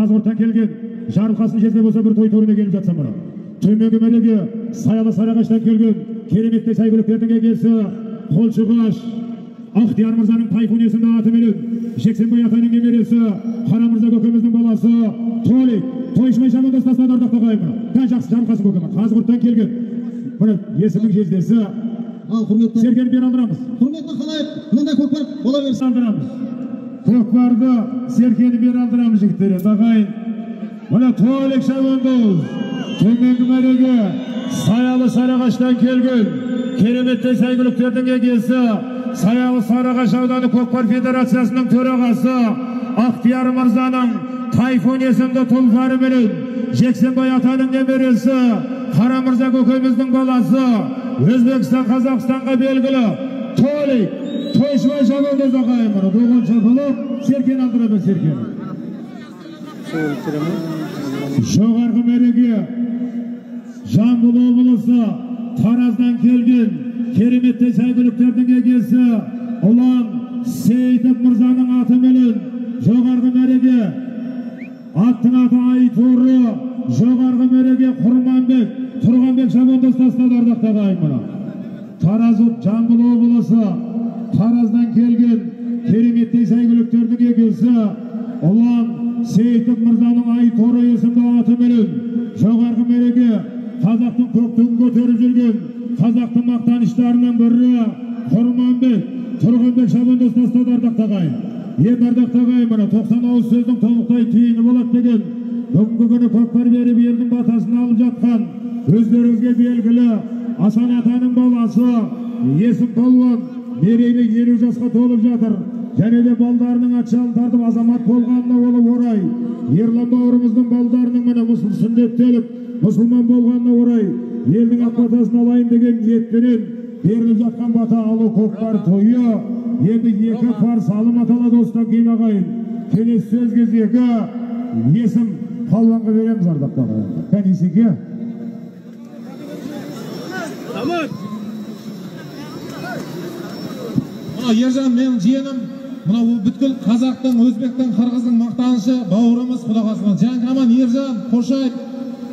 Қазғұрттан келген жарылқасын жерде болса бір той торына келіп жатса мұны. Төменгі мәреге Саялы Сарыағаштан келген кереметті сәйгүліктердің егесі Қолшыбаш Ақтияр мырзаның Тайфун есімді атыменен Жексенбай атаның немересі Қара мырза көкеміздің баласы Толик тойшымай шабандастасынан ардақтап қоймын. Тән жақсы Жарылқасын көкемі Қазғұрттан келген мына есімнің жездесі Серген бер алдырамыз. Құрметті қалайып, мынандай көкпар бола берсін. Алдырамыз. Көкпарды Сергені бер алдырамыз жігіттері. Дағайын. Мына Толик шабандоз. Төменгі мәреге Саялы Сарыағаштан келген кереметті сәйгүліктердің егесі Саялы Сарыағаш ауданы көкпар федерациясының төрағасы Ақтияр мырзаның Тайфун есімді тұлғары менен Жексенбай атаның немересі Қара мырза көкеміздің баласы Өзбекстан Қазақстанға белгілі Толик тойшыбай шабандоз ағайын мұны доғын шапылып Серкен алдыра бер Серкен. Жоғарғы мәреге Жамбыл облысы Тараздан келген кереметті сәйгүліктердің егесі Ұлан Сейітов мырзаның атыменен жоғарғы мәреге аттың аты Айтуры жоғарғы мәреге Құрманбек Тұрғанбек шабандостасынан ардақтап ағайын. Тараз Жамбыл облысы Тараздан келген кереметті сәйгүліктердің егесі Ұлан Сейітов мырзаның Айтуры есімді атыменен жоғарғы мәреге қазақтың көктігін көтеріп жүрген қазақтың мақтаныштарының бірі Құрманбек Тұрғанбек шабандостасынан ардақтап ағайын. Енді ардақтап ағайын, мына 90 ауыз сөздің толықтай түйіні болады деген бүгінгі күні көкпар беріп елдің батасын алып жатқан өздеріңізге белгілі Асан атаның баласы Есім Палуан мерейлі 50 жасқа толып жатыр. Және де балдарының атшалын тартып азамат болғанына орай Ерлан бауырымыздың балдарының міне сүндеттеліп мұсылман болғанына орай елдің ақ батасын алайын деген ниетпенен беріліп жатқан бата алу көкпар тойы енді екі пар салым аталады. Осыдан кейін ағайын келесі сөз кезегі Есім Палуанға береміз ардақтап ағайын. Кәнесеге Ержан менің жиенім, мына бүткіл қазақтың, өзбектің, қырғыздың мақтанышы бауырымыз Құда қаласа. Жаңғаман Ержан, қошай,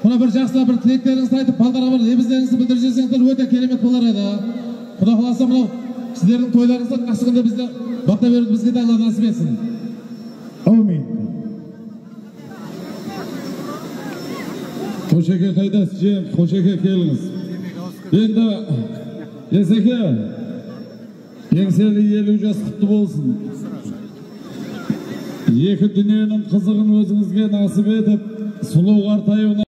мына бір жақсылап бір тілектеріңізді айтып, балдарға бір лебіздеріңізді білдіріп жіберсеңіздер өте керемет болар еді. Құда қаласа мынау сіздердің тойларыңызды жақсы күнде бізді бақта беруді бізге де Алла насіп етсін. Аумин. Қошеке қайдасыз жем, Қошеке келіңіз. Енді Есеке еңселі 50 жас құтты болсын. Екі дүниенің қызығын өзіңізге насip етіп, сұлу қартаюына